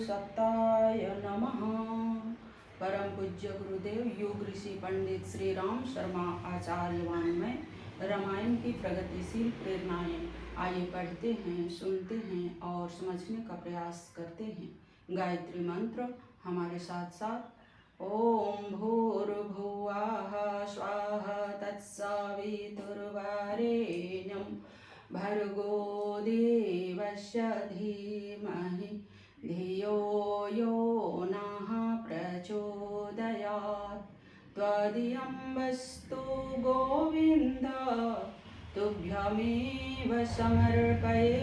सत्ताय नमः। परम पूज्य गुरुदेव योग ऋषि पंडित श्री राम शर्मा आचार्यवान में रामायण की प्रगतिशील प्रेरणाएं आइए पढ़ते हैं, सुनते हैं और समझने का प्रयास करते हैं। गायत्री मंत्र हमारे साथ साथ। ओम भूर्भुवः स्वाहा तत्सवितुर्वरेण्यं भर्गो देवस्य धीमहि धियो यो नः प्रचोदयात्। त्वदीयं वस्तु गोविन्द तुभ्यमेव समर्पये,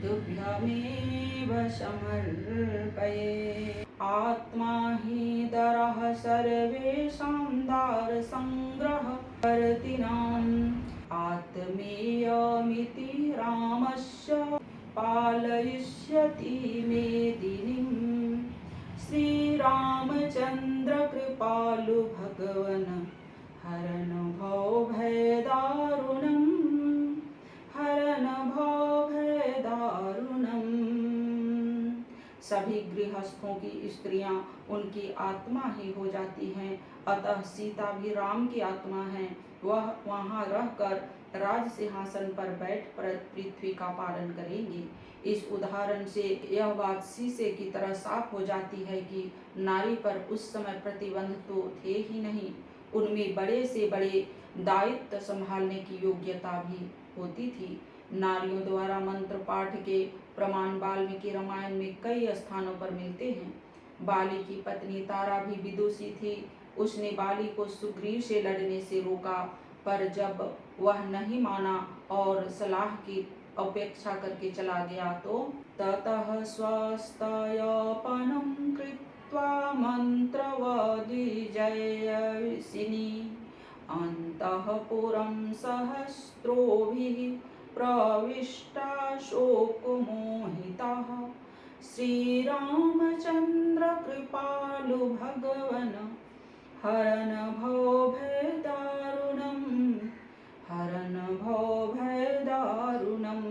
तुभ्यमेव समर्पये। आत्मा हि दरः सर्वेषां दारसंग्रहवर्तिनाम् आत्मेयमिति रामस्य पालयिष्यति मेदिनीम्। श्रीरामचन्द्र कृपालु भगवन् हरन् भवभयदारुणम्, हरन् भवभयदारुणम्। सभी गृहस्थों की स्त्रियां उनकी आत्मा ही हो जाती हैं, अतः सीता भी राम की आत्मा है। वह वहां रहकर राज सिंहासन पर बैठ पृथ्वी का पालन करेंगी। इस उदाहरण से यह बात शीशे की तरह साफ हो जाती है कि नारी पर उस समय प्रतिबंध तो थे ही नहीं, उनमें बड़े से बड़े दायित्व संभालने की योग्यता भी होती थी। नारियों द्वारा मंत्र पाठ के प्रमाण वाल्मीकि रामायण में कई स्थानों पर मिलते हैं। बाली की पत्नी तारा भी विदुषी थी। उसने बाली को सुग्रीव से लड़ने से रोका, पर जब वह नहीं माना और सलाह की अपेक्षा करके चला गया तो ततः स्वस्तयपनं कृत्वा मंत्रवद्विजयसिनी अन्तःपुरं सहस्रोभिः प्रविष्टा शोकमोहितः। श्रीरामचन्द्र कृपालु भगवन् हरन् भवभयदारुणम्, हरन् भवभयदारुणम्।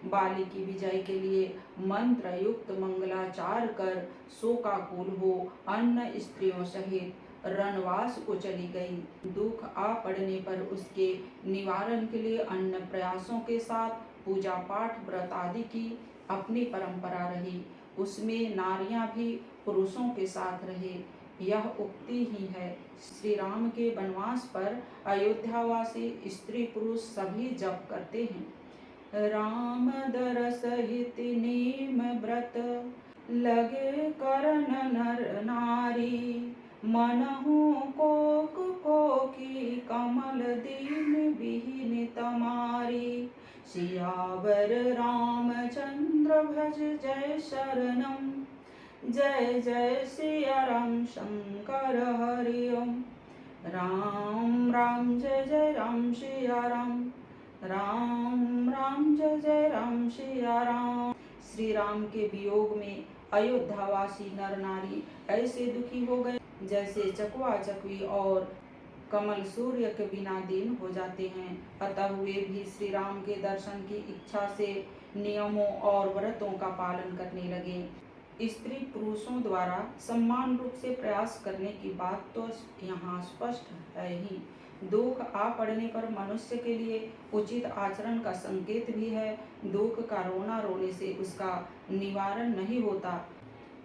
बाली की विजय के लिए मंत्र युक्त मंगलाचार कर शोकाकुल हो अन्य स्त्रियों सहित रणवास को चली गई। दुख आ पड़ने पर उसके निवारण के लिए अन्य प्रयासों के साथ पूजा पाठ व्रत आदि की अपनी परंपरा रही। उसमें नारियां भी पुरुषों के साथ रहे। यह उक्ति ही है। श्री राम के वनवास पर अयोध्यावासी स्त्री पुरुष सभी जप करते हैं। राम दरस हित नेम व्रत लगे करन नर नारी, मनहु कोक कोकी कमल दीन विहीन तमारी। सियावर रामचंद्र भज जय शरणम, जय जय सिया राम शंकर हरि ओम। राम राम जय जय राम सिया राम, राम राम जय जय राम सिया राम। श्री राम के वियोग में अयोध्यावासी नर नारी ऐसे दुखी हो गए जैसे चकवा चकवी और कमल सूर्य के बिना दीन हो जाते हैं। अतः वे भी श्री राम के दर्शन की इच्छा से नियमों और व्रतों का पालन करने लगे। स्त्री पुरुषों द्वारा समान रूप से प्रयास करने की बात तो यहाँ स्पष्ट है ही। दुख आ पड़ने पर मनुष्य के लिए उचित आचरण का संकेत भी है। दुख का रोना रोने से उसका निवारण नहीं होता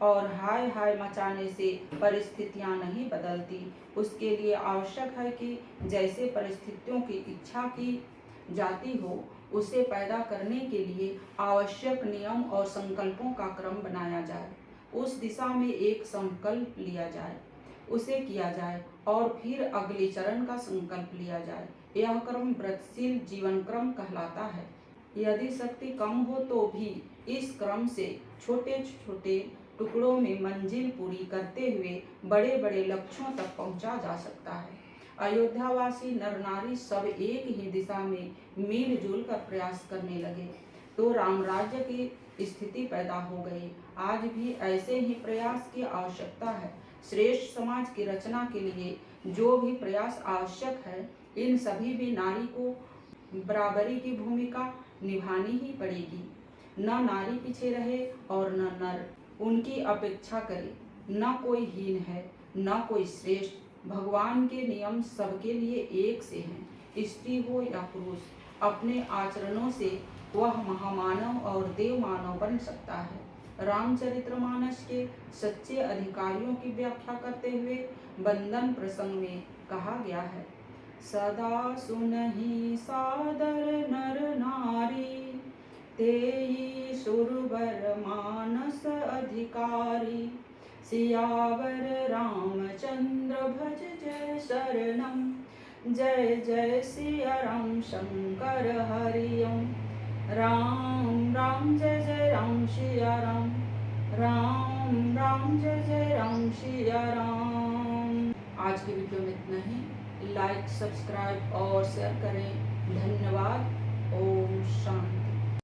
और हाय हाय मचाने से परिस्थितियां नहीं बदलती। उसके लिए आवश्यक है कि जैसे परिस्थितियों की इच्छा की जाती हो, उसे पैदा करने के लिए आवश्यक नियम और संकल्पों का क्रम बनाया जाए। उस दिशा में एक संकल्प लिया जाए, उसे किया जाए और फिर अगले चरण का संकल्प लिया जाए। यह क्रम व्रतशील जीवन क्रम कहलाता है। यदि शक्ति कम हो तो भी इस क्रम से छोटे छोटे टुकड़ों में मंजिल पूरी करते हुए बड़े बड़े लक्ष्यों तक पहुंचा जा सकता है। अयोध्यावासी नर नारी सब एक ही दिशा में मिलजुल कर प्रयास करने लगे तो राम राज्य की स्थिति पैदा हो गई। आज भी ऐसे ही प्रयास की आवश्यकता है। श्रेष्ठ समाज की रचना के लिए जो भी प्रयास आवश्यक है, इन सभी भी नारी को बराबरी की भूमिका निभानी ही पड़ेगी। न नारी पीछे रहे और न नर। उनकी अपेक्षा करे। न कोई हीन है न कोई श्रेष्ठ। भगवान के नियम सबके लिए एक से हैं। स्त्री हो या पुरुष, अपने आचरणों से वह महामानव और देव मानव बन सकता है। रामचरितमानस के सच्चे अधिकारियों की व्याख्या करते हुए बंधन प्रसंग में कहा गया है, सदा सुनहि सादर नर नारी, तेई सुरवर मानस अधिकारी। सियावर रामचंद्र भज जय शरणम, जय जय सिया राम शंकर हरिओम। राम राम जय जय राम सिया राम, राम राम जय जय राम सिया राम। आज की वीडियो में इतना ही। लाइक, सब्सक्राइब और शेयर करें। धन्यवाद। ओम शांति।